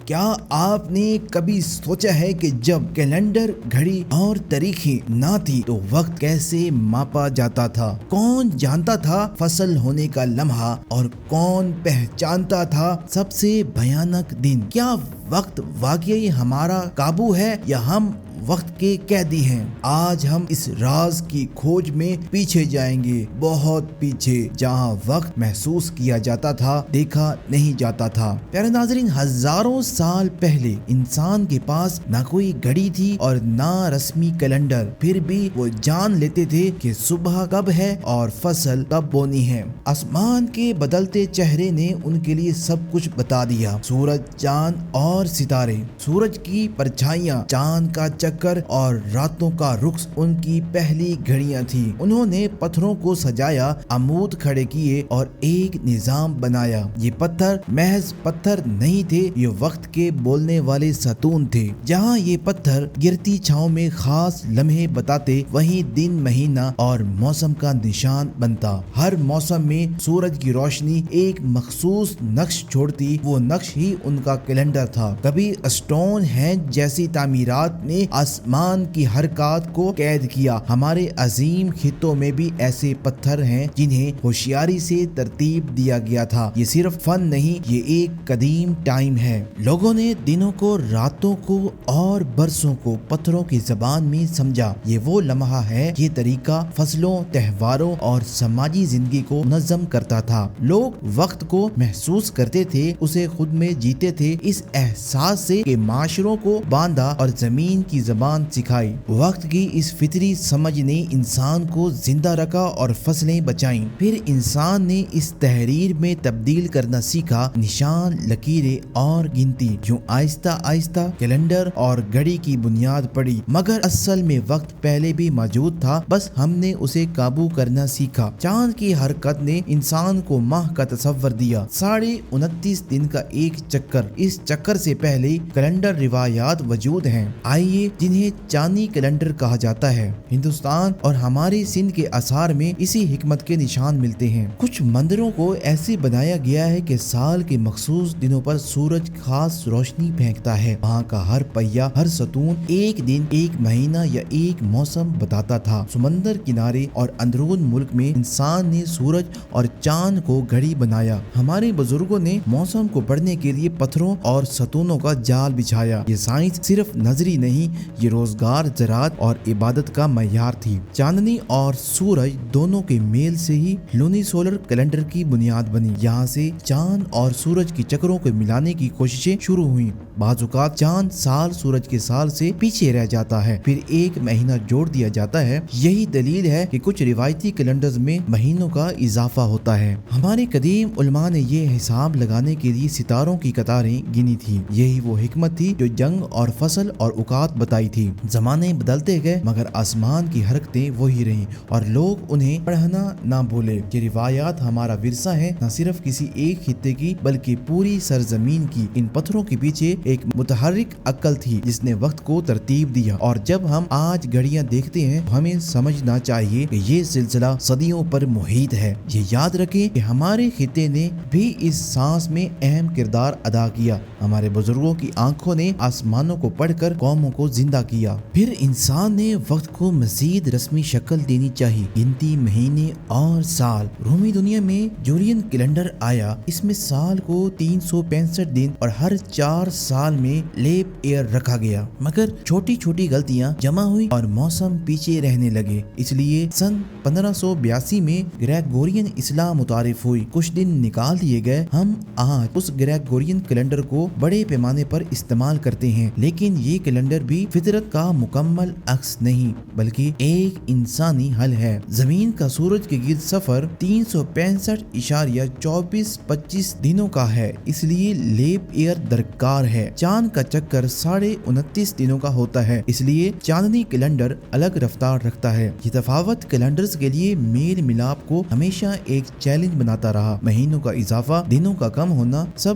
کیا آپ نے کبھی سوچا ہے کہ جب کیلنڈر، گھڑی اور تاریخیں نہ تھی تو وقت کیسے ماپا جاتا تھا؟ کون جانتا تھا فصل ہونے کا لمحہ اور کون پہچانتا تھا سب سے بھیانک دن؟ کیا وقت واقعی ہمارا قابو ہے یا ہم وقت کے قیدی ہیں؟ آج ہم اس راز کی کھوج میں پیچھے جائیں گے، بہت پیچھے، جہاں وقت محسوس کیا جاتا تھا، دیکھا نہیں جاتا تھا۔ پیارے ناظرین، ہزاروں سال پہلے انسان کے پاس نہ کوئی گھڑی تھی اور نہ رسمی کیلنڈر، پھر بھی وہ جان لیتے تھے کہ صبح کب ہے اور فصل کب بونی ہے۔ آسمان کے بدلتے چہرے نے ان کے لیے سب کچھ بتا دیا۔ سورج، چاند اور ستارے، سورج کی پرچھائیاں، چاند کا چکر اور راتوں کا رخ ان کی پہلی گھڑیاں تھیں۔ انہوں نے پتھروں کو سجایا، عمود کھڑے کیے اور ایک نظام بنایا۔ یہ پتھر محض پتھر نہیں تھے، یہ وقت کے بولنے والے ستون تھے۔ جہاں یہ پتھر گرتی چھاؤں میں خاص لمحے بتاتے، وہیں دن، مہینہ اور موسم کا نشان بنتا۔ ہر موسم میں سورج کی روشنی ایک مخصوص نقش چھوڑتی، وہ نقش ہی ان کا کیلنڈر تھا۔ کبھی اسٹون ہینج جیسی تعمیرات نے آسمان کی حرکات کو قید کیا۔ ہمارے عظیم خطوں میں بھی ایسے پتھر ہیں جنہیں ہوشیاری سے ترتیب دیا گیا تھا۔ یہ صرف فن نہیں، یہ ایک قدیم ٹائم ہے۔ لوگوں نے دنوں کو، راتوں کو اور برسوں کو پتھروں کی زبان میں سمجھا۔ یہ وہ لمحہ ہے، یہ طریقہ فصلوں، تہواروں اور سماجی زندگی کو منظم کرتا تھا۔ لوگ وقت کو محسوس کرتے تھے، اسے خود میں جیتے تھے، اس احساس سے کہ معاشروں کو باندھا اور زمین کی زبان سکھائی۔ وقت کی اس فطری سمجھ نے انسان کو زندہ رکھا اور فصلیں بچائیں۔ پھر انسان نے اس تحریر میں تبدیل کرنا سیکھا، نشان، لکیریں اور گنتی۔ یوں آہستہ آہستہ کیلنڈر اور گھڑی کی بنیاد پڑی، مگر اصل میں وقت پہلے بھی موجود تھا، بس ہم نے اسے قابو کرنا سیکھا۔ چاند کی حرکت نے انسان کو ماہ کا تصور دیا، 29.5 دن کا ایک چکر۔ اس چکر سے پہلے کیلنڈر روایات وجود ہیں، آئیے جنہیں چاندنی کیلنڈر کہا جاتا ہے۔ ہندوستان اور ہماری سندھ کے آثار میں اسی حکمت کے نشان ملتے ہیں۔ کچھ مندروں کو ایسے بنایا گیا ہے کہ سال کے مخصوص دنوں پر سورج خاص روشنی پھینکتا ہے۔ وہاں کا ہر پہیہ، ہر ستون ایک دن، ایک مہینہ یا ایک موسم بتاتا تھا۔ سمندر کنارے اور اندرون ملک میں انسان نے سورج اور چاند کو گھڑی بنایا۔ ہمارے بزرگوں نے موسم کو پڑھنے کے لیے پتھروں اور ستونوں کا جال بچھایا۔ یہ سائنس صرف نظری نہیں، یہ روزگار، زراعت اور عبادت کا معیار تھی۔ چاندنی اور سورج دونوں کے میل سے ہی لونی سولر کیلنڈر کی بنیاد بنی۔ یہاں سے چاند اور سورج کے چکروں کو ملانے کی کوششیں شروع ہوئیں۔ بعض اوقات چاند سال سورج کے سال سے پیچھے رہ جاتا ہے، پھر ایک مہینہ جوڑ دیا جاتا ہے۔ یہی دلیل ہے کہ کچھ روایتی کیلنڈرز میں مہینوں کا اضافہ ہوتا ہے۔ ہمارے قدیم علماء نے یہ حساب لگانے کے لیے ستاروں کی قطاریں گنی تھی۔ یہی وہ حکمت تھی جو جنگ اور فصل اور اوقات بتائی تھی۔ زمانے بدلتے گئے مگر آسمان کی حرکتیں وہی رہیں اور لوگ انہیں پڑھنا نہ بھولے۔ یہ روایات ہمارا ورثہ ہے، نہ صرف کسی ایک خطے کی بلکہ پوری سرزمین کی۔ ان پتھروں کے پیچھے ایک متحرک عقل تھی جس نے وقت کو ترتیب دیا، اور جب ہم آج گھڑیاں دیکھتے ہیں ہمیں سمجھنا چاہیے کہ یہ سلسلہ صدیوں پر محیط ہے۔ یہ یاد رکھیں کہ ہمارے خطے نے بھی اس سانس میں اہم کردار ادا کیا۔ ہمارے بزرگوں کی آنکھوں نے آسمانوں کو پڑھ کر قوموں کو زندہ کیا۔ پھر انسان نے وقت کو مزید رسمی شکل دینی چاہیے، گنتی، مہینے اور سال۔ رومی دنیا میں جولین کیلنڈر آیا، اس میں سال کو 365 دن اور ہر 4 سال میں لیپ ایئر رکھا گیا، مگر چھوٹی چھوٹی غلطیاں جمع ہوئی اور موسم پیچھے رہنے لگے۔ اس لیے سن 1582 میں گریگورین اصلاح متعارف ہوئی، کچھ دن نکال دیے گئے۔ ہم آج اس گریگورین کیلنڈر کو بڑے پیمانے پر استعمال کرتے ہیں، لیکن یہ کیلنڈر بھی فطرت کا مکمل عکس نہیں بلکہ ایک انسانی حل ہے۔ زمین کا سورج کے گرد سفر 365.2425 دنوں کا ہے، اس لیے لیپ ایئر درکار ہے۔ چاند کا چکر 29.5 دنوں کا ہوتا ہے، اس لیے چاندنی کیلنڈر الگ رفتار رکھتا ہے۔ یہ تفاوت کیلنڈرز کے لیے میل ملاپ کو ہمیشہ ایک چیلنج بناتا رہا۔ مہینوں کا اضافہ، دنوں کا کم ہونا، سب